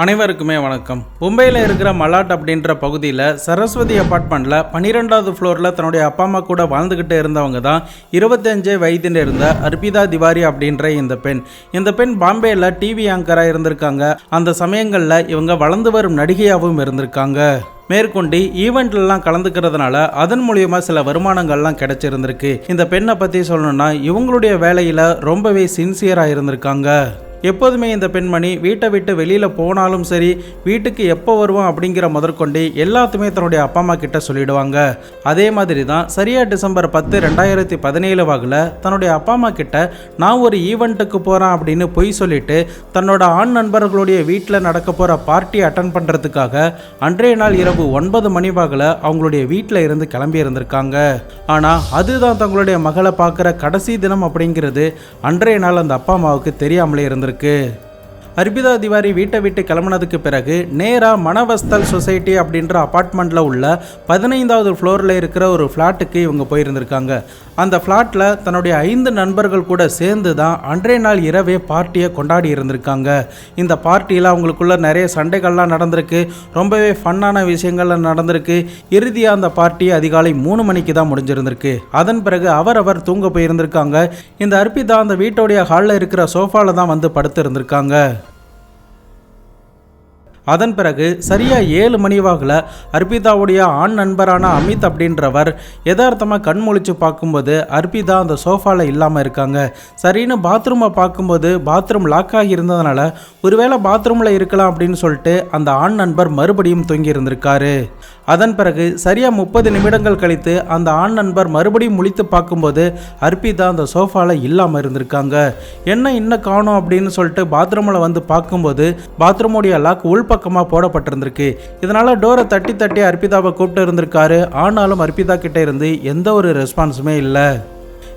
அனைவருக்குமே வணக்கம். மும்பையில் இருக்கிற மலாட் அப்படின்ற பகுதியில் சரஸ்வதி அப்பார்ட்மெண்ட்டில் 12வது ஃப்ளோரில் தன்னுடைய அப்பா அம்மா கூட வாழ்ந்துக்கிட்டு இருந்தவங்க தான் 25 வயதில் இருந்த அர்பிதா திவாரி அப்படின்ற இந்த பெண். இந்த பெண் பாம்பேயில் டிவி ஆங்கராக இருந்திருக்காங்க. அந்த சமயங்களில் இவங்க வளர்ந்து வரும் நடிகையாகவும் இருந்திருக்காங்க. மேற்கொண்டு ஈவெண்ட்லாம் கலந்துக்கிறதுனால அதன் மூலியமா சில வருமானங்கள்லாம் கிடைச்சிருந்திருக்கு. இந்த பெண்ணை பற்றி சொல்லணும்னா இவங்களுடைய வேலையில் ரொம்பவே சின்சியராக இருந்திருக்காங்க. எப்போதுமே இந்த பெண்மணி வீட்டை விட்டு வெளியில் போனாலும் சரி, வீட்டுக்கு எப்போ வருவோம் அப்படிங்கிற முதற்கொண்டு எல்லாத்துமே தன்னுடைய அப்பா அம்மா கிட்ட சொல்லிடுவாங்க. அதே மாதிரி தான் சரியாக டிசம்பர் 10, 2017 வாக்கில் தன்னுடைய அப்பா அம்மா கிட்ட நான் ஒரு ஈவெண்ட்டுக்கு போகிறேன் அப்படின்னு பொய் சொல்லிட்டு தன்னோட ஆண் நண்பர்களுடைய வீட்டில் நடக்க போகிற பார்ட்டி அட்டன் பண்ணுறதுக்காக அன்றைய நாள் இரவு 9 மணி வாக்கில் அவங்களுடைய வீட்டில் இருந்து கிளம்பி இருந்திருக்காங்க. ஆனால் அதுதான் தங்களுடைய மகளை பார்க்குற கடைசி தினம் அப்படிங்கிறது அன்றைய நாள் அந்த அப்பா அம்மாவுக்கு தெரியாமலே இருந்திருக்கு. அர்பிதா திவாரி வீட்டை விட்டு கிளம்பினதுக்கு பிறகு நேராக மனவஸ்தல் சொசைட்டி அப்படின்ற அப்பார்ட்மெண்ட்டில் உள்ள 15வது ஃப்ளோரில் இருக்கிற ஒரு ஃப்ளாட்டுக்கு இவங்க போயிருந்திருக்காங்க. அந்த ஃப்ளாட்டில் தன்னுடைய 5 நண்பர்கள் கூட சேர்ந்து தான் அன்றைய நாள் இரவே பார்ட்டியை கொண்டாடி இருந்திருக்காங்க. இந்த பார்ட்டியில் அவங்களுக்குள்ள நிறைய சண்டைகள்லாம் நடந்திருக்கு. ரொம்பவே ஃபன்னான விஷயங்கள்லாம் நடந்திருக்கு. இறுதியாக அந்த பார்ட்டி அதிகாலை 3 மணிக்கு தான் முடிஞ்சிருந்திருக்கு. அதன் பிறகு அவரவர் தூங்க போயிருந்திருக்காங்க. இந்த அர்பிதா அந்த வீட்டோடைய ஹாலில் இருக்கிற சோஃபாவில் தான் வந்து படுத்து இருந்திருக்காங்க. அதன் பிறகு சரியாக 7 மணி வாக்கில் அர்பிதாவுடைய ஆண் நண்பரான அமித் அப்படின்றவர் யதார்த்தமாக கண் முழிச்சு பார்க்கும்போது அர்பிதா அந்த சோஃபாவில் இல்லாமல் இருக்காங்க. சரின்னு பாத்ரூமை பார்க்கும்போது பாத்ரூம் லாக் ஆகி இருந்ததுனால ஒருவேளை பாத்ரூமில் இருக்கலாம் அப்படின்னு சொல்லிட்டு அந்த ஆண் நண்பர் மறுபடியும் தூங்கி இருந்திருக்காரு. அதன் பிறகு சரியாக 30 நிமிடங்கள் கழித்து அந்த ஆண் நண்பர் மறுபடியும் முழித்து பார்க்கும்போது அர்பிதா அந்த சோஃபாவில் இல்லாமல் இருந்திருக்காங்க. என்ன இன்னும் காணோம் அப்படின்னு சொல்லிட்டு பாத்ரூமில் வந்து பார்க்கும்போது பாத்ரூமுடைய லாக் உள்பக்கமாக போடப்பட்டிருந்திருக்கு. இதனால் டோரை தட்டி தட்டி அர்பிதாவை கூப்பிட்டு இருந்திருக்காரு. ஆனாலும் அர்பிதா கிட்ட இருந்து எந்த ஒரு ரெஸ்பான்ஸுமே இல்லை.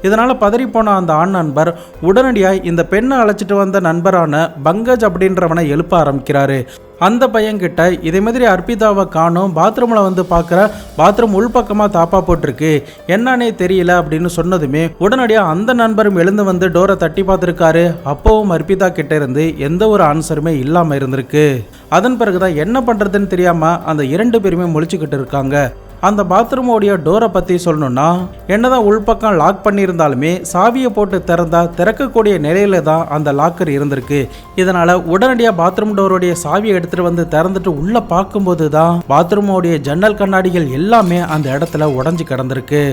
இதனால் பதறிப்போன அந்த ஆண் நண்பர் உடனடியாக இந்த பெண்ணை அழைச்சிட்டு வந்த நண்பரான பங்கஜ் அப்படின்றவனை எழுப்ப ஆரம்பிக்கிறாரு. அந்த பையன்கிட்ட இதே மாதிரி அர்பிதாவை காணும், பாத்ரூமில் வந்து பார்க்குற பாத்ரூம் உள்பக்கமாக தாப்பா போட்டிருக்கு, என்னன்னே தெரியல அப்படின்னு சொன்னதுமே உடனடியாக அந்த நண்பரும் எழுந்து வந்து டோரை தட்டி பார்த்துருக்காரு. அப்போவும் அர்பிதா கிட்ட இருந்து எந்த ஒரு ஆன்சருமே இல்லாமல் இருந்திருக்கு. அதன் பிறகுதான் என்ன பண்ணுறதுன்னு தெரியாமல் அந்த 2 பேருமே முழிச்சுக்கிட்டு இருக்காங்க. அந்த பாத்ரூமோடைய டோரை பற்றி சொல்லணும்னா என்னதான் உள்பக்கம் லாக் பண்ணியிருந்தாலுமே சாவியை போட்டு திறந்தா திறக்கக்கூடிய நிலையில தான் அந்த லாக்கர் இருந்திருக்கு. இதனால உடனடியாக பாத்ரூம் டோருடைய சாவியை எடுத்துட்டு வந்து திறந்துட்டு உள்ள பார்க்கும்போது தான் பாத்ரூமோடைய ஜன்னல் கண்ணாடிகள் எல்லாமே அந்த இடத்துல உடைஞ்சு கிடந்திருக்கு.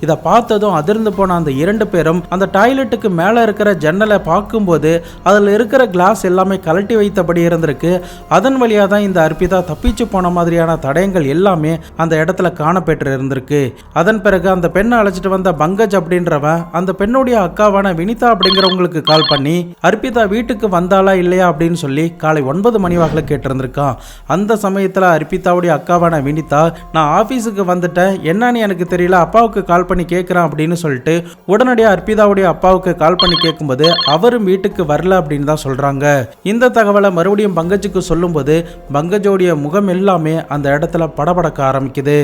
இதை பார்த்ததும் அதிர்ந்து போன அந்த 2 பேரும் அந்த டாய்லெட்டுக்கு மேலே இருக்கிற ஜன்னலை பார்க்கும்போது அதில் இருக்கிற கிளாஸ் எல்லாமே கலட்டி வைத்தபடி இருந்திருக்கு. அதன் வழியாக தான் இந்த அர்பிதா தப்பிச்சு போன மாதிரியான தடயங்கள் எல்லாமே அந்த இடத்துல காணப்பெற்று இருந்திருக்கு. அதன் பிறகு அந்த பெண்ணை அழைச்சிட்டு வந்த பங்கஜ் அப்படின்றவன் அந்த பெண்ணுடைய அக்காவான வினிதா அப்படிங்கிறவங்களுக்கு கால் பண்ணி அர்பிதா வீட்டுக்கு வந்தாளா இல்லையா அப்படின்னு சொல்லி காலை 9 மணி வாக்கில் கேட்டிருந்திருக்கான். அந்த சமயத்தில் அர்பிதாவுடைய அக்காவான வினிதா, நான் ஆஃபீஸுக்கு வந்துட்டேன், என்னன்னு எனக்கு தெரியல, அப்பாவுக்கு கால் பண்ணி கேட்குறான் அப்படின்னு சொல்லிட்டு உடனடியாக அர்பிதாவுடைய அப்பாவுக்கு கால் பண்ணி கேட்கும்போது அவரும் வீட்டுக்கு வரல அப்படின்னு தான் சொல்றாங்க. இந்த தகவலை மறுபடியும் பங்கஜுக்கு சொல்லும்போது பங்கஜோடைய முகம் எல்லாமே அந்த இடத்துல படபடக்க ஆரம்பிக்குது.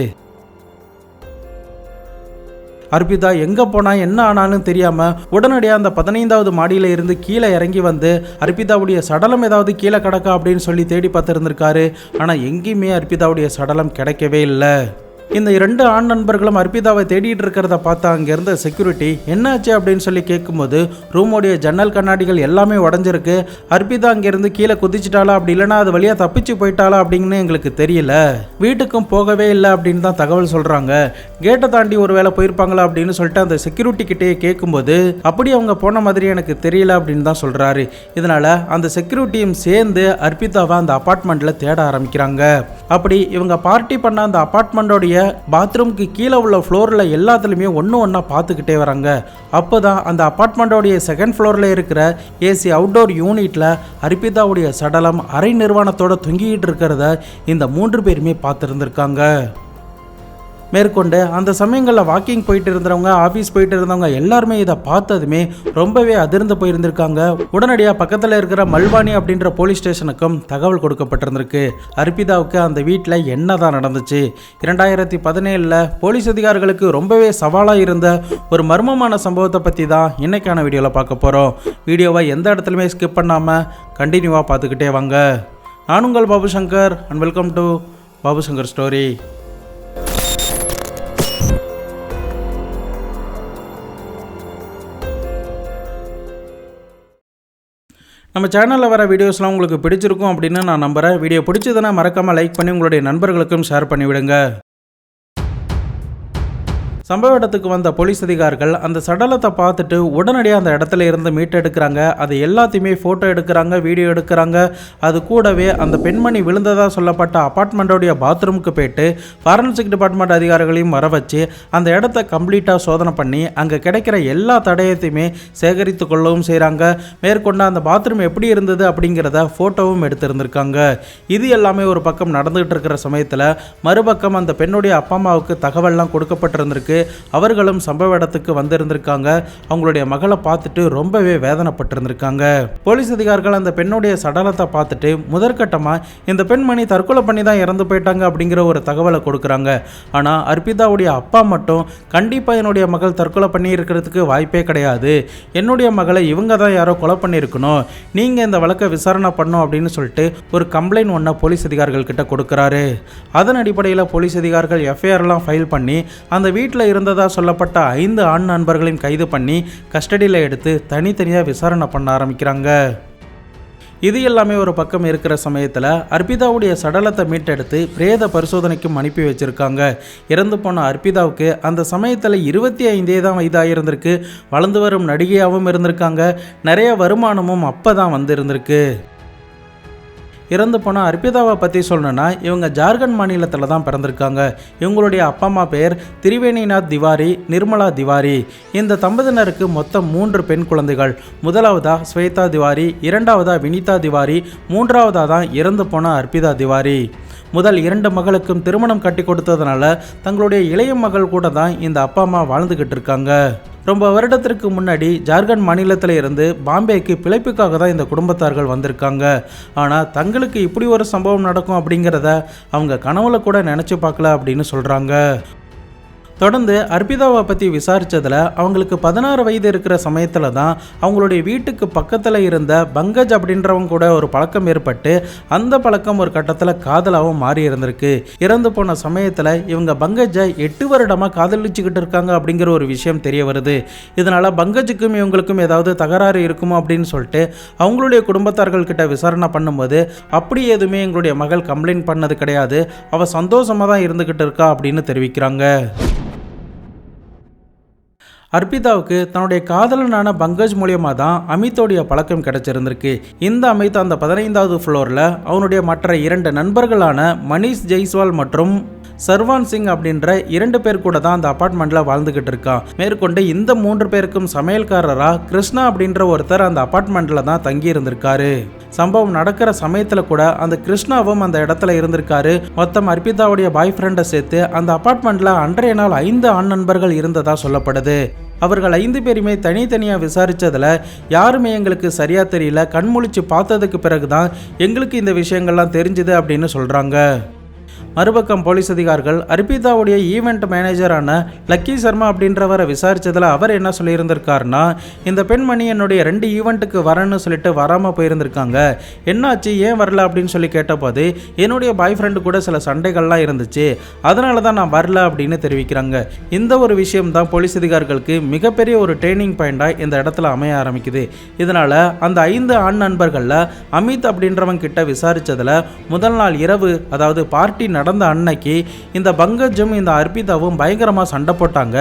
அர்பிதா எங்கே போனால் என்ன ஆனாலும் தெரியாமல் உடனடியாக அந்த 15வது மாடியில் இருந்து கீழே இறங்கி வந்து அர்பிதாவுடைய சடலம் ஏதாவது கீழே கிடக்கா அப்படின்னு சொல்லி தேடி பார்த்துருந்துருக்காரு. ஆனால் எங்கேயுமே அர்பிதாவுடைய சடலம் கிடைக்கவே இல்லை. இந்த 2 ஆண் நண்பர்களும் அர்பிதாவை தேடிட்டு இருக்கிறத பார்த்தா அங்கேருந்த செக்யூரிட்டி என்னாச்சு அப்படின்னு சொல்லி கேட்கும்போது ரூமோடைய ஜன்னல் கண்ணாடிகள் எல்லாமே உடஞ்சிருக்கு, அர்பிதா அங்கேருந்து கீழே குதிச்சிட்டாளா அப்படி இல்லைனா அது வழியாக தப்பிச்சு போயிட்டாளா அப்படின்னு எங்களுக்கு தெரியல, வீட்டுக்கும் போகவே இல்லை அப்படின்னு தான் தகவல் சொல்கிறாங்க. கேட்டை தாண்டி ஒரு வேளை போயிருப்பாங்களா அப்படின்னு சொல்லிட்டு அந்த செக்யூரிட்டி கிட்டேயே கேட்கும்போது அப்படி அவங்க போன மாதிரி எனக்கு தெரியல அப்படின்னு தான் சொல்கிறாரு. இதனால் அந்த செக்யூரிட்டியும் சேர்ந்து அர்பிதாவை அந்த அப்பார்ட்மெண்ட்டில் தேட ஆரம்பிக்கிறாங்க. அப்படி இவங்க பார்ட்டி பண்ண அந்த அப்பார்ட்மெண்ட்டோடைய பாத்ரூம்க்கு கீழே உள்ள ஃப்ளோரில் எல்லாத்துலேயுமே ஒன்றா பார்த்துக்கிட்டே வராங்க. அப்போ தான் அந்த அப்பார்ட்மெண்ட்டோடைய 2nd ஃப்ளோரில் இருக்கிற ஏசி அவுட்டோர் யூனிட்டில் அர்பிதாவுடைய சடலம் அரை நிர்வாணத்தோட தொங்கிக்கிட்டு இருக்கிறத இந்த 3 பேருமே பார்த்துருந்துருக்காங்க. மேற்கொண்டு அந்த சமயங்களில் வாக்கிங் போயிட்டு இருந்தவங்க, ஆஃபீஸ் போயிட்டு இருந்தவங்க எல்லாருமே இதை பார்த்ததுமே ரொம்பவே அதிர்ந்து போயிருந்திருக்காங்க. உடனடியாக பக்கத்தில் இருக்கிற மல்வானி அப்படின்ற போலீஸ் ஸ்டேஷனுக்கும் தகவல் கொடுக்கப்பட்டிருந்திருக்கு. அர்பிதாவுக்கு அந்த வீட்டில் என்னதான் நடந்துச்சு, 2017 போலீஸ் அதிகாரிகளுக்கு ரொம்பவே சவாலாக இருந்த ஒரு மர்மமான சம்பவத்தை பற்றி தான் இன்னைக்கான வீடியோவில் பார்க்க போகிறோம். வீடியோவை எந்த இடத்துலையுமே ஸ்கிப் பண்ணாமல் கண்டினியூவாக பார்த்துக்கிட்டே வாங்க. நான் உங்கள் Babu Shankar and welcome to Babu Shankar story. நம்ம சேனலில் வர வீடியோஸ்லாம் உங்களுக்கு பிடிச்சிருக்கும் அப்படின்னு நான் நம்புகிறேன். வீடியோ பிடிச்சதுன்னா மறக்காமல் லைக் பண்ணி உங்களுடைய நண்பர்களுக்கும் ஷேர் பண்ணிவிடுங்க. சம்பவ இடத்துக்கு வந்த போலீஸ் அதிகாரிகள் அந்த சடலத்தை பார்த்துட்டு உடனடியாக அந்த இடத்துல இருந்து மீட்டெடுக்கிறாங்க. அது எல்லாத்தையுமே ஃபோட்டோ எடுக்கிறாங்க, வீடியோ எடுக்கிறாங்க. அது கூடவே அந்த பெண்மணி விழுந்ததாக சொல்லப்பட்ட அப்பார்ட்மெண்ட்டோடைய பாத்ரூமுக்கு போயிட்டு ஃபாரன்சிக் டிபார்ட்மெண்ட் அதிகாரிகளையும் வர வச்சு அந்த இடத்த கம்ப்ளீட்டாக சோதனை பண்ணி அங்கே கிடைக்கிற எல்லா தடயத்தையுமே சேகரித்து கொள்ளவும் செய்கிறாங்க. மேற்கொண்டு அந்த பாத்ரூம் எப்படி இருந்தது அப்படிங்கிறத ஃபோட்டோவும் எடுத்திருந்திருக்காங்க. இது எல்லாமே ஒரு பக்கம் நடந்துகிட்டு இருக்கிற சமயத்தில் மறுபக்கம் அந்த பெண்ணுடைய அப்பா அம்மாவுக்கு தகவல்லாம் கொடுக்கப்பட்டிருந்திருக்கு. அவர்களும் சம்பவ இடத்துக்கு வந்திருந்திருக்காங்க. அவங்களுடைய மகளை பார்த்துட்டு ரொம்பவே வேதனைப்பட்டிருந்திருக்காங்க. போலீஸ் அதிகாரிகள் அந்த பெண்ணுடைய சடலத்தை பார்த்துட்டு முதற்கட்டமா இந்த பெண்மணி தற்கொலை பண்ணி தான் இறந்து போயிட்டாங்க அப்படிங்கிற ஒரு தகவலை கொடுக்குறாங்க. ஆனால் அர்பிதாவுடைய அப்பா மட்டும் கண்டிப்பாக என்னுடைய மகள் தற்கொலை பண்ணி இருக்கிறதுக்கு வாய்ப்பே கிடையாது, என்னுடைய மகளை இவங்க தான் யாரோ கொலை பண்ணியிருக்கணும், நீங்கள் இந்த வழக்கை விசாரணை பண்ணும் அப்படின்னு சொல்லிட்டு ஒரு கம்ப்ளைண்ட் ஒன்றை போலீஸ் அதிகாரிகள் கிட்ட கொடுக்குறாரு. அதன் அடிப்படையில் போலீஸ் அதிகாரிகள் எஃப்ஐஆர்லாம் ஃபைல் பண்ணி அந்த வீட்டில் இருந்ததா சொல்லப்பட்ட 5 ஆண் நண்பர்களையும் கைது பண்ணி கஸ்டடியில் எடுத்து தனித்தனியாக விசாரணை பண்ண ஆரம்பிக்கிறாங்க. இது எல்லாமே ஒரு பக்கம் இருக்கிற சமயத்தில் அர்பிதாவுடைய சடலத்தை மீட்டெடுத்து பிரேத பரிசோதனைக்கும் அனுப்பி வச்சிருக்காங்க. இறந்து போன அர்பிதாவுக்கு அந்த சமயத்தில் 25 தான் வயதாக இருந்திருக்கு. வளர்ந்து வரும் நடிகையாகவும் இருந்திருக்காங்க. நிறைய வருமானமும் அப்போ தான் வந்து இருந்திருக்கு. இறந்து போன அர்பிதாவை பற்றி சொல்லணும்னா இவங்க ஜார்க்கண்ட் மாநிலத்தில் தான் பிறந்திருக்காங்க. இவங்களுடைய அப்பா அம்மா பேர் திரிவேணிநாத் திவாரி, நிர்மலா திவாரி. இந்த தம்பதியினருக்கு மொத்தம் 3 பெண் குழந்தைகள். முதலாவதா ஸ்வேதா திவாரி, இரண்டாவதா வினிதா திவாரி, மூன்றாவதா தான் இறந்து போன அர்பிதா திவாரி. முதல் 2 மகளுக்கும் திருமணம் கட்டி கொடுத்ததுனால தங்களுடைய இளைய மகள் கூட தான் இந்த அப்பா அம்மா வாழ்ந்துக்கிட்டு இருக்காங்க. ரொம்ப வருடத்திற்கு முன்னாடி ஜார்க்கண்ட் மாநிலத்தில் இருந்து பாம்பேக்கு பிழைப்புக்காக தான் இந்த குடும்பத்தார்கள் வந்திருக்காங்க. ஆனால் தங்களுக்கு இப்படி ஒரு சம்பவம் நடக்கும் அப்படிங்கிறத அவங்க கனவுல கூட நினச்சி பார்க்கல அப்படின்னு சொல்கிறாங்க. தொடர்ந்து அர்பிதாவை பற்றி விசாரித்ததில் அவங்களுக்கு 16 வயது இருக்கிற சமயத்தில் தான் அவங்களுடைய வீட்டுக்கு பக்கத்தில் இருந்த பங்கஜ் அப்படின்றவங்க கூட ஒரு பழக்கம் ஏற்பட்டு அந்த பழக்கம் ஒரு கட்டத்தில் காதலாகவும் மாறி இருந்திருக்கு. இறந்து போன சமயத்தில் இவங்க பங்கஜை 8 வருடமாக காதலிச்சுக்கிட்டு இருக்காங்க அப்படிங்கிற ஒரு விஷயம் தெரிய வருது. இதனால் பங்கஜுக்கும் இவங்களுக்கும் ஏதாவது தகராறு இருக்குமோ அப்படின்னு சொல்லிட்டு அவங்களுடைய குடும்பத்தார்கள் கிட்ட விசாரணை பண்ணும்போது அப்படி எதுவுமே எங்களுடைய மகள் கம்ப்ளைண்ட் பண்ணது கிடையாது, அவள் சந்தோஷமாக தான் இருந்துக்கிட்டு இருக்கா அப்படின்னு தெரிவிக்கிறாங்க. அர்பிதாவுக்கு தன்னுடைய காதலனான பங்கஜ் மூலியமாக தான் அமித்தோடைய பழக்கம் கிடைச்சிருந்திருக்கு. இந்த அமித் அந்த 15வது ஃப்ளோரில் அவனுடைய மற்ற 2 நண்பர்களான மனிஷ் ஜெய்ஸ்வால் மற்றும் சர்வான் சிங் அப்படின்ற 2 பேர் கூட தான் அந்த அபார்ட்மெண்ட்டில் வாழ்ந்துக்கிட்டு இருக்கான். மேற்கொண்டு இந்த 3 பேருக்கும் சமையல்காரராக கிருஷ்ணா அப்படின்ற ஒருத்தர் அந்த அபார்ட்மெண்ட்டில் தான் தங்கி இருந்திருக்காரு. சம்பவம் நடக்கிற சமயத்தில் கூட அந்த கிருஷ்ணாவும் அந்த இடத்துல இருந்திருக்காரு. மொத்தம் அர்பிதாவுடைய பாய் ஃப்ரெண்டை சேர்த்து அந்த அபார்ட்மெண்ட்டில் அன்றைய நாள் 5 ஆண் நண்பர்கள் இருந்ததா சொல்லப்படுது. அவர்கள் 5 பேருமே தனித்தனியாக விசாரித்ததில் யாருமே எங்களுக்கு சரியாக தெரியல, கண்முழிச்சு பார்த்ததுக்கு பிறகு தான் எங்களுக்கு இந்த விஷயங்கள்லாம் தெரிஞ்சுது அப்படின்னு சொல்கிறாங்க. மறுபக்கம் போலீஸ் அதிகாரிகள் அர்பிதாவுடைய ஈவெண்ட் மேனேஜரான லக்கி சர்மா அப்படின்றவரை விசாரித்ததில் அவர் என்ன சொல்லியிருந்திருக்காருன்னா, இந்த பெண்மணி என்னுடைய 2 ஈவெண்ட்டுக்கு வரேன்னு சொல்லிட்டு வராமல் போயிருந்திருக்காங்க, என்னாச்சு ஏன் வரல அப்படின்னு சொல்லி கேட்டபோது என்னுடைய பாய் ஃப்ரெண்டு கூட சில சண்டைகள்லாம் இருந்துச்சு, அதனால தான் நான் வரல அப்படின்னு தெரிவிக்கிறாங்க. இந்த ஒரு விஷயம் தான் போலீஸ் அதிகாரிகளுக்கு மிகப்பெரிய ஒரு ட்ரைனிங் பாயிண்டாக இந்த இடத்துல அமைய ஆரம்பிக்குது. இதனால் அந்த 5 ஆண் நண்பர்களில் அமித் அப்படின்றவங்க கிட்ட விசாரித்ததில் முதல் நாள் இரவு, அதாவது பார்ட்டி நடந்த அன்னைக்கு இந்த பங்கஜும் இந்த அர்பிதாவும் பயங்கரமாக சண்டை போட்டாங்க.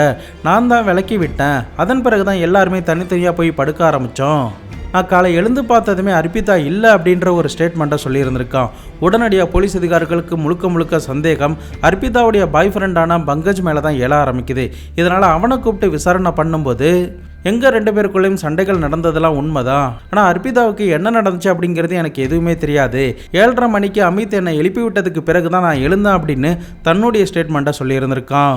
நான் தான் விலக்கி விட்டேன். அதன் பிறகு தான் எல்லாருமே தனித்தனியாக போய் படுக்க ஆரம்பித்தோம். நான் காலை எழுந்து பார்த்ததுமே அர்ப்பிதா இல்லை அப்படின்ற ஒரு ஸ்டேட்மெண்ட்டை சொல்லியிருந்திருக்கான். உடனடியாக போலீஸ் அதிகாரிகளுக்கு முழுக்க சந்தேகம் அர்ப்பிதாவுடைய பாய் ஃப்ரெண்டான பங்கஜ் மேலே தான் எழ ஆரம்பிக்குது. இதனால் அவனை கூப்பிட்டு விசாரணை பண்ணும்போது எங்கள் 2 பேருக்குள்ளேயும் சண்டைகள் நடந்ததெல்லாம் உண்மைதான். ஆனால் அர்ப்பிதாவுக்கு என்ன நடந்துச்சு அப்படிங்கிறது எனக்கு எதுவுமே தெரியாது. 7:30 மணிக்கு அமித் என்னை எழுப்பி விட்டதுக்கு பிறகு தான் நான் எழுந்தேன் அப்படின்னு தன்னுடைய ஸ்டேட்மெண்ட்டை சொல்லியிருந்திருக்கான்.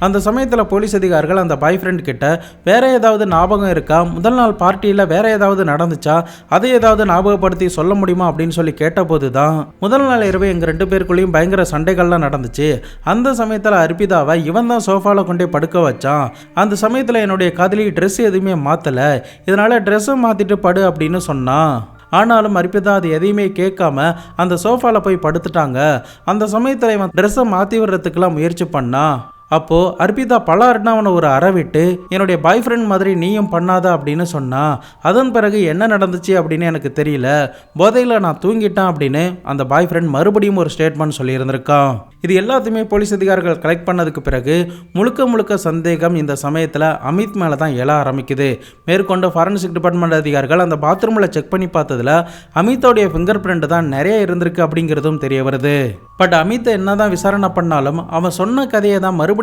அந்த சமயத்தில் போலீஸ் அதிகாரிகள் அந்த பாய் ஃப்ரெண்ட் கிட்ட வேற ஏதாவது ஞாபகம் இருக்கா, முதல் நாள் பார்ட்டியில் வேற ஏதாவது நடந்துச்சா, அதை ஏதாவது ஞாபகப்படுத்தி சொல்ல முடியுமா அப்படின்னு சொல்லி கேட்டபோது தான் முதல் நாள் இரவு எங்கள் 2 பேருக்குள்ளேயும் பயங்கர சண்டைகள்லாம் நடந்துச்சு. அந்த சமயத்தில் அர்ப்பிதாவை இவன் தான் சோஃபாவில் கொண்டே படுக்க வச்சான். அந்த சமயத்தில் என்னுடைய காதலி ட்ரெஸ் எதுவுமே மாற்றலை, இதனால ட்ரெஸ்ஸை மாற்றிட்டு படு அப்படின்னு சொன்னான். ஆனாலும் அர்ப்பிதா அது எதையுமே கேட்காம அந்த சோஃபாவில் போய் படுத்துட்டாங்க. அந்த சமயத்தில் இவன் ட்ரெஸ்ஸை மாற்றி விடுறதுக்கெல்லாம் முயற்சி பண்ணா. அப்போ அர்ப்பிதா பலாருன்னா அவனை ஒரு அறை விட்டு என்னுடைய பாய் ஃப்ரெண்ட் மாதிரி நீயும் பண்ணாத அப்படின்னு சொன்னா. அதன் பிறகு என்ன நடந்துச்சு அப்படின்னு எனக்கு தெரியல, போதையில் நான் தூங்கிட்டேன் அப்படின்னு அந்த பாய் ஃப்ரெண்ட் மறுபடியும் ஒரு ஸ்டேட்மெண்ட் சொல்லியிருந்திருக்கான். இது எல்லாத்தையுமே போலீஸ் அதிகாரிகள் கலெக்ட் பண்ணதுக்கு பிறகு முழுக்க சந்தேகம் இந்த சமயத்தில் அமித் மேலே தான் எழ ஆரம்பிக்குது. மேற்கொண்டு ஃபாரன்சிக் டிபார்ட்மெண்ட் அதிகாரிகள் அந்த பாத்ரூமில் செக் பண்ணி பார்த்ததுல அமித்தோடைய ஃபிங்கர் பிரிண்ட் தான் நிறைய இருந்திருக்கு அப்படிங்கிறதும் தெரிய வருது. பட் அமித்தை என்னதான் விசாரணை பண்ணாலும் அவன் சொன்ன கதையை தான் மறுபடியும்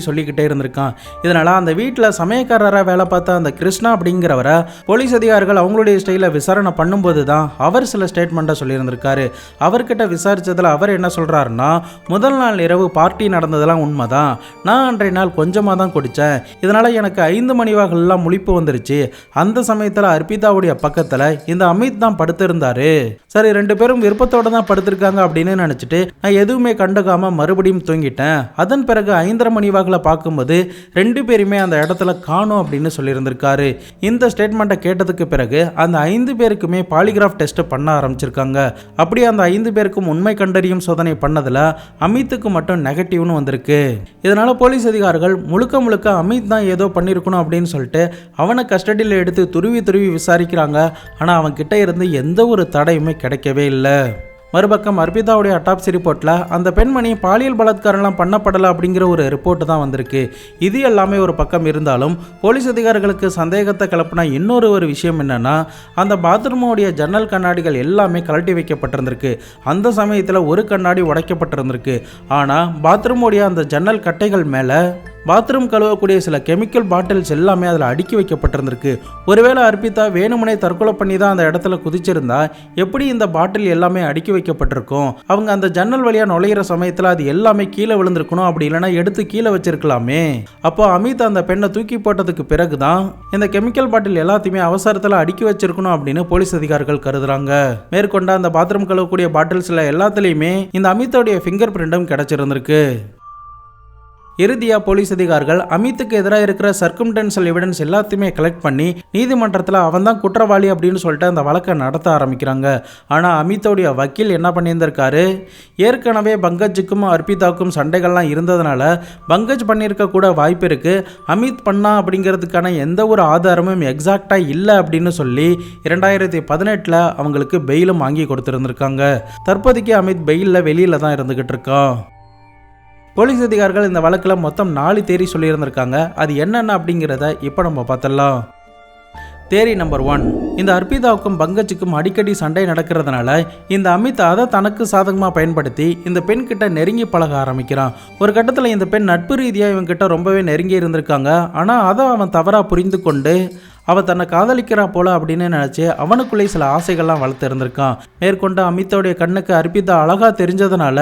சொல்லிக்கிட்டே இருந்திருக்கான். இதனால அந்த வீட்டில் சமயக்காரராக வேலை பார்த்த அந்த கிருஷ்ணா அப்படிங்கிறவரை போலீஸ் அதிகாரிகள் அவங்களுடைய ஸ்டைலில் விசாரணை பண்ணும்போது தான் அவர் சில ஸ்டேட்மெண்ட்டை சொல்லியிருந்திருக்காரு. அவர்கிட்ட விசாரிச்சதில் அவர் என்ன சொல்கிறாருன்னா, முதல் நாள் இரவு பார்ட்டி நடந்ததெல்லாம் உண்மைதான், நான் அன்றைய நாள் கொஞ்சமாக தான் குடித்தேன், இதனால் எனக்கு 5 மணி வாகலாம் முழிப்பு வந்துருச்சு. அந்த சமயத்தில் அர்ப்பிதாவுடைய பக்கத்தில் இந்த அமித் தான் படுத்திருந்தாரு. சரி 2 பேரும் விருப்பத்தோடு தான் படுத்திருக்காங்க அப்படின்னு நினச்சிட்டு நான் எதுவுமே கண்டுக்காமல் மறுபடியும் தூங்கிட்டேன். அதன் பிறகு 5:30 மணி வாக்கில் பார்க்கும்போது 2 பேருமே அந்த இடத்துல காணோம் அப்படின்னு சொல்லியிருந்திருக்காரு. இந்த ஸ்டேட்மெண்ட்டை கேட்டதுக்கு பிறகு அந்த 5 பேருக்குமே பாலிகிராஃப் டெஸ்ட் பண்ண ஆரம்பிச்சிருக்காங்க. அப்படி அந்த 5 பேருக்கும் உண்மை கண்டறியும் சோதனை பண்ணதில் அமித்துக்கு மட்டும் நெகட்டிவ்னு வந்திருக்கு. இதனால போலீஸ் அதிகாரிகள் முழுக்க அமித் தான் ஏதோ பண்ணியிருக்கணும் அப்படின்னு சொல்லிட்டு அவனை கஸ்டடியில் எடுத்து துருவி விசாரிக்கிறாங்க. ஆனால் அவன் கிட்ட இருந்து எந்த ஒரு தடையுமே கிடைக்கவே இல்லை. மறுபக்கம் அர்ப்பிதாவுடைய அட்டாப்சி ரிப்போர்ட்டில் அந்த பெண்மணி பாலியல் பலாத்காரம்லாம் பண்ணப்படலை அப்படிங்கிற ஒரு ரிப்போர்ட் தான் வந்திருக்கு. இது எல்லாமே ஒரு பக்கம் இருந்தாலும் போலீஸ் அதிகாரிகளுக்கு சந்தேகத்தை கிளப்பின இன்னொரு விஷயம் என்னன்னா, அந்த பாத்ரூமோடைய ஜன்னல் கண்ணாடிகள் எல்லாமே கழட்டி வைக்கப்பட்டிருந்திருக்கு. அந்த சமயத்தில் ஒரு கண்ணாடி உடைக்கப்பட்டிருந்திருக்கு. ஆனால் பாத்ரூமோடைய அந்த ஜன்னல் கட்டைகள் மேலே பாத்ரூம் கழுவக்கூடிய சில கெமிக்கல் பாட்டில்ஸ் எல்லாமே அதில் அடுக்கி வைக்கப்பட்டிருந்திருக்கு. ஒருவேளை அர்ப்பிதா வேணுமனே தற்கொலை பண்ணி தான் அந்த இடத்துல குதிச்சிருந்தா எப்படி இந்த பாட்டில் எல்லாமே அடுக்கி வைக்கப்பட்டிருக்கும்? அவங்க அந்த ஜன்னல் வழியாக நுழையிற சமயத்தில் அது எல்லாமே கீழே விழுந்திருக்கணும், அப்படி இல்லைனா எடுத்து கீழே வச்சிருக்கலாமே. அப்போ அமித் அந்த பெண்ணை தூக்கி போட்டதுக்கு பிறகுதான் இந்த கெமிக்கல் பாட்டில் எல்லாத்தையுமே அவசரத்தில் அடுக்கி வச்சிருக்கணும் அப்படின்னு போலீஸ் அதிகாரிகள் கருதுறாங்க. மேற்கொண்ட அந்த பாத்ரூம் கழுவக்கூடிய பாட்டில்ஸ்ல எல்லாத்துலேயுமே இந்த அமித்தோடைய ஃபிங்கர் பிரிண்டும் கிடைச்சிருந்திருக்கு. இறுதியாக போலீஸ் அதிகாரிகள் அமித்துக்கு எதிராக இருக்கிற சர்க்கம்டென்ஷியல் எவிடன்ஸ் எல்லாத்தையுமே கலெக்ட் பண்ணி நீதிமன்றத்தில் அவன் தான் குற்றவாளி அப்படின்னு சொல்லிட்டு அந்த வழக்கை நடத்த ஆரம்பிக்கிறாங்க. ஆனால் அமித்தோடைய வக்கீல் என்ன பண்ணியிருந்திருக்காரு, ஏற்கனவே பங்கஜுக்கும் அர்ப்பிதாவுக்கும் சண்டைகள்லாம் இருந்ததுனால பங்கஜ் பண்ணியிருக்க கூட வாய்ப்பு இருக்குது, அமித் பண்ணா அப்படிங்கிறதுக்கான எந்த ஒரு ஆதாரமும் எக்ஸாக்டாக இல்லை அப்படின்னு சொல்லி 2018 அவங்களுக்கு பெயிலும் வாங்கி கொடுத்துருந்துருக்காங்க. தற்போதைக்கு அமித் பெயிலில் வெளியில் தான் இருந்துக்கிட்டு இருக்கான். போலீஸ் அதிகாரிகள் இந்த வழக்கில் மொத்தம் 4 தேரி சொல்லியிருந்திருக்காங்க. அது என்னென்ன அப்படிங்கிறத இப்போ நம்ம பார்த்தலாம். தேரி நம்பர் 1, இந்த அர்ப்பிதாவுக்கும் பங்கஜுக்கும் அடிக்கடி சண்டை நடக்கிறதுனால இந்த அமித் அதை தனக்கு சாதகமாக பயன்படுத்தி இந்த பெண் கிட்ட நெருங்கி பழக ஆரம்பிக்கிறான். ஒரு கட்டத்தில் இந்த பெண் நட்பு ரீதியாக இவங்கிட்ட ரொம்பவே நெருங்கி இருந்திருக்காங்க. ஆனால் அதை அவன் தவறாக புரிந்து கொண்டு அவள் தன்னை காதலிக்கிறா போல அப்படின்னு நினச்சி அவனுக்குள்ளே சில ஆசைகள்லாம் வளர்த்து இருந்திருக்கான். மேற்கொண்டு அமித்தோடைய கண்ணுக்கு அர்ப்பிதா அழகாக தெரிஞ்சதுனால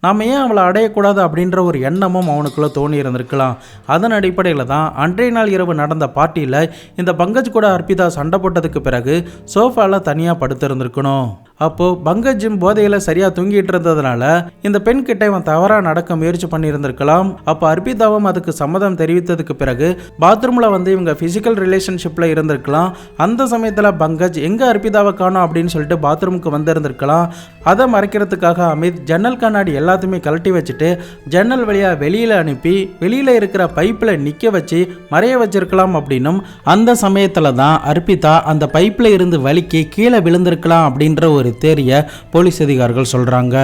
நாம் ஏன் அவளை அடையக்கூடாது அப்படின்ற ஒரு எண்ணமும் அவனுக்குள்ளே தோணி இருந்திருக்கலாம். அதன் அடிப்படையில் தான் அன்றைய நாள் இரவு நடந்த பார்ட்டியில் இந்த பங்கஜ் கூட அர்ப்பிதா சண்டை போட்டதுக்கு பிறகு சோஃபாவில் தனியாக படுத்திருந்திருக்கணும். அப்போது பங்கஜும் போதையில் சரியாக தூங்கிட்டு இருந்ததுனால இந்த பெண் கிட்ட இவன் தவறாக நடக்க முயற்சி பண்ணியிருந்திருக்கலாம். அப்போ அர்ப்பிதாவும் அதுக்கு சம்மதம் தெரிவித்ததுக்கு பிறகு பாத்ரூமில் வந்து இவங்க ஃபிசிக்கல் ரிலேஷன்ஷிப்பில் இருந்திருக்கலாம். அந்த சமயத்தில் பங்கஜ் எங்கே அர்ப்பிதாவை காணோம் அப்படின்னு சொல்லிட்டு பாத்ரூமுக்கு வந்திருந்திருக்கலாம். அதை மறைக்கிறதுக்காக அமித் ஜன்னல் கண்ணாடி எல்லாத்தையுமே கழட்டி வச்சுட்டு ஜன்னல் வழியாக வெளியில் அனுப்பி வெளியில் இருக்கிற பைப்பில் நிற்க வச்சு மறைய வச்சிருக்கலாம் அப்படின்னும், அந்த சமயத்தில் தான் அர்ப்பிதா அந்த பைப்பில் இருந்து வலிக்கு கீழே விழுந்திருக்கலாம் அப்படின்ற ஒரு தேரிய போலீஸ் அதிகாரிகள் சொல்கிறாங்க.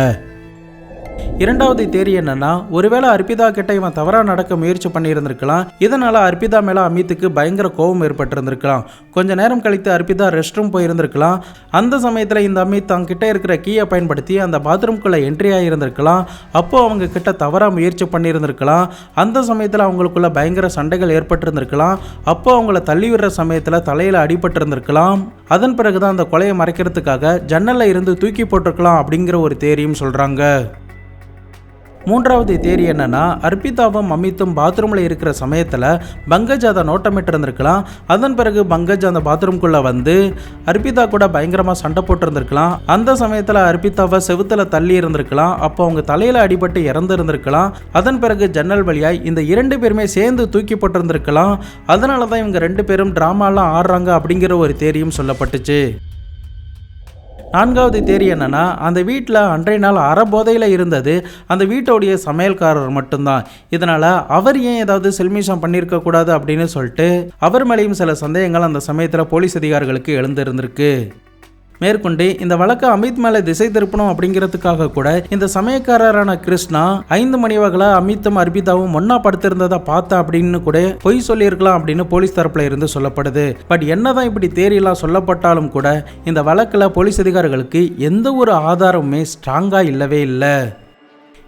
இரண்டாவது தேரி என்னன்னா, ஒருவேளை அர்ப்பிதா கிட்ட இவன் தவறா நடக்க முயற்சி பண்ணியிருந்திருக்கலாம். இதனால அர்ப்பிதா மேல அமித்துக்கு பயங்கர கோபம் ஏற்பட்டிருந்திருக்கலாம். கொஞ்ச நேரம் கழித்து அர்ப்பிதா ரெஸ்ட் ரூம் போயிருந்திருக்கலாம். அந்த சமயத்துல இந்த அமித் தன் கிட்ட இருக்கிற கீயை பயன்படுத்தி அந்த பாத்ரூம்குள்ள என்ட்ரி ஆகியிருந்திருக்கலாம். அப்போ அவங்க கிட்ட தவறா முயற்சி பண்ணியிருந்திருக்கலாம். அந்த சமயத்துல அவங்களுக்குள்ள பயங்கர சண்டைகள் ஏற்பட்டிருந்திருக்கலாம். அப்போ அவங்கள தள்ளி விடுற சமயத்துல தலையில அடிபட்டு இருந்திருக்கலாம். அதன் பிறகுதான் அந்த கொலையை மறைக்கிறதுக்காக ஜன்னல்ல இருந்து தூக்கி போட்டிருக்கலாம் அப்படிங்கிற ஒரு தேரியும் சொல்றாங்க. மூன்றாவது தேரி என்னன்னா, அர்ப்பிதாவும் அமித்தும் பாத்ரூம்ல இருக்கிற சமயத்துல பங்கஜ் அதை நோட்டமிட்டு இருந்திருக்கலாம். அதன் பிறகு பங்கஜ் அந்த பாத்ரூம்குள்ள வந்து அர்ப்பிதா கூட பயங்கரமா சண்டை போட்டு இருந்திருக்கலாம். அந்த சமயத்துல அர்ப்பிதாவை செவுத்துல தள்ளி இருந்திருக்கலாம். அப்போ அவங்க தலையில அடிபட்டு இறந்து இருந்திருக்கலாம். அதன் பிறகு ஜன்னல் வழியாய் இந்த 2 பேருமே சேர்ந்து தூக்கி போட்டு இருந்திருக்கலாம். அதனாலதான் இவங்க 2 பேரும் டிராமாலாம் ஆடுறாங்க அப்படிங்கிற ஒரு தேரியும் சொல்லப்பட்டுச்சு. நான்காவது தேரி என்னன்னா, அந்த வீட்டில் அன்றைய நாள் அறபோதையில் இருந்தது அந்த வீட்டோடைய சமையல்காரர் மட்டும்தான். இதனால அவர் ஏன் ஏதாவது செல்மிஷம் பண்ணியிருக்க கூடாது அப்படின்னு சொல்லிட்டு அவர் மேலேயும் சில சந்தேகங்கள் அந்த சமயத்தில் போலீஸ் அதிகாரிகளுக்கு எழுந்திருந்திருக்கு. மேற்கொண்டு இந்த வழக்கை அமித் மேலே திசை திருப்பணும் அப்படிங்கிறதுக்காக கூட இந்த சமயக்காரரான கிருஷ்ணா 5 மணி வகையில் அமித்தும் அர்ப்பிதாவும் ஒன்னா படுத்திருந்ததை பார்த்தா அப்படின்னு கூட பொய் சொல்லியிருக்கலாம் அப்படின்னு போலீஸ் தரப்புல இருந்து சொல்லப்படுது. பட் என்னதான் இப்படி தேரியெல்லாம் சொல்லப்பட்டாலும் கூட இந்த வழக்கில் போலீஸ் அதிகாரிகளுக்கு எந்த ஒரு ஆதாரமுமே ஸ்ட்ராங்கா இல்லவே இல்லை.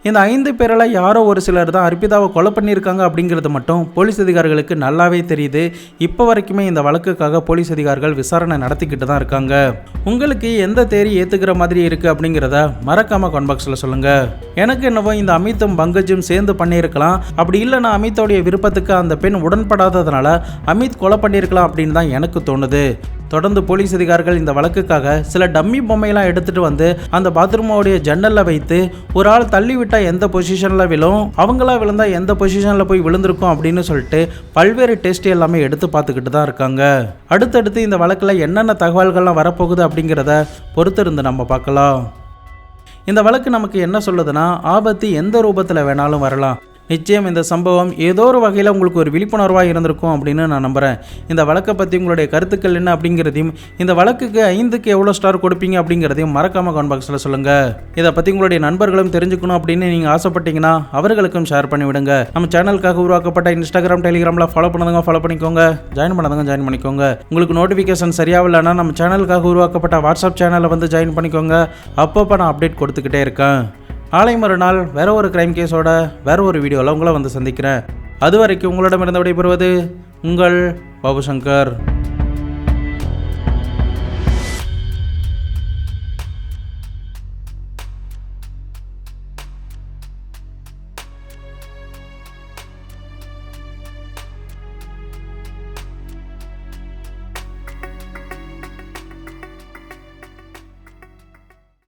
இந்த 5 பேரில் யாரோ ஒரு சிலர் தான் அர்ப்பிதாவை கொலை பண்ணியிருக்காங்க அப்படிங்கிறது மட்டும் போலீஸ் அதிகாரிகளுக்கு நல்லாவே தெரியுது. இப்போ வரைக்குமே இந்த வழக்குக்காக போலீஸ் அதிகாரிகள் விசாரணை நடத்திக்கிட்டு தான் இருக்காங்க. உங்களுக்கு எந்த தேரி ஏற்றுக்கிற மாதிரி இருக்குது அப்படிங்கிறத மறக்காமல் கமெண்ட் பாக்ஸில் சொல்லுங்கள். எனக்கு என்னவோ இந்த அமித்தும் பங்கஜும் சேர்ந்து பண்ணியிருக்கலாம். அப்படி இல்லைன்னா அமித்தோடைய விருப்பத்துக்கு அந்த பெண் உடன்படாததுனால அமித் கொலை பண்ணியிருக்கலாம் அப்படின்னு தான் எனக்கு தோணுது. தொடர்ந்து போலீஸ் அதிகாரிகள் இந்த வழக்குக்காக சில டம்மி பொம்மையெல்லாம் எடுத்துட்டு வந்து அந்த பாத்ரூமோடைய ஜன்னல்ல வைத்து ஒரு ஆள் தள்ளி விட்டா எந்த பொசிஷன்ல விழும், அவங்களா விழுந்தா எந்த பொசிஷன்ல போய் விழுந்திருக்கும் அப்படின்னு சொல்லிட்டு பல்வேறு டெஸ்ட் எல்லாமே எடுத்து பார்த்துக்கிட்டு தான் இருக்காங்க. அடுத்தடுத்து இந்த வழக்கில் என்னென்ன தகவல்கள்லாம் வரப்போகுது அப்படிங்கிறத பொறுத்திருந்து நம்ம பார்க்கலாம். இந்த வழக்கு நமக்கு என்ன சொல்லுதுன்னா, ஆபத்து எந்த ரூபத்தில் வேணாலும் வரலாம். நிச்சயம் இந்த சம்பவம் ஏதோ ஒரு வகையில் உங்களுக்கு ஒரு விழிப்புணர்வாக இருந்திருக்கும் அப்படின்னு நான் நம்புகிறேன். இந்த வழக்கை பற்றி உங்களுடைய கருத்துக்கள் என்ன அப்படிங்கிறதையும், இந்த வழக்குக்கு 5க்கு எவ்வளோ ஸ்டார் கொடுப்பீங்க அப்படிங்கிறதையும் மறக்காமல் கமெண்ட் பாக்ஸில் சொல்லுங்கள். இதை பற்றி உங்களுடைய நண்பர்களும் தெரிஞ்சுக்கணும் அப்படின்னு நீங்கள் ஆசைப்பட்டீங்கன்னா அவர்களுக்கும் ஷேர் பண்ணி விடுங்க. நம்ம சேனலுக்காக உருவாக்கப்பட்ட இன்ஸ்டாகிராம், டெலிகிராமில் ஃபாலோ பண்ணதுங்க ஃபாலோ பண்ணிக்கோங்க, ஜாயின் பண்ணதுங்க ஜாயின் பண்ணிக்கோங்க. உங்களுக்கு நோட்டிஃபிகேஷன் சரியாகலைன்னா நம்ம சேனலுக்காக உருவாக்கப்பட்ட வாட்ஸ்அப் சேனலில் வந்து ஜாயின் பண்ணிக்கோங்க. அப்பப்போ நான் அப்டேட் கொடுத்துக்கிட்டே இருக்கேன். நாளை மறுநாள் வேற ஒரு கிரைம் கேஸோட வேற ஒரு வீடியோவில் உங்களை வந்து சந்திக்கிறேன். அது வரைக்கும் உங்களிடமிருந்து விடைபெறுவது உங்கள் பாபு சங்கர்.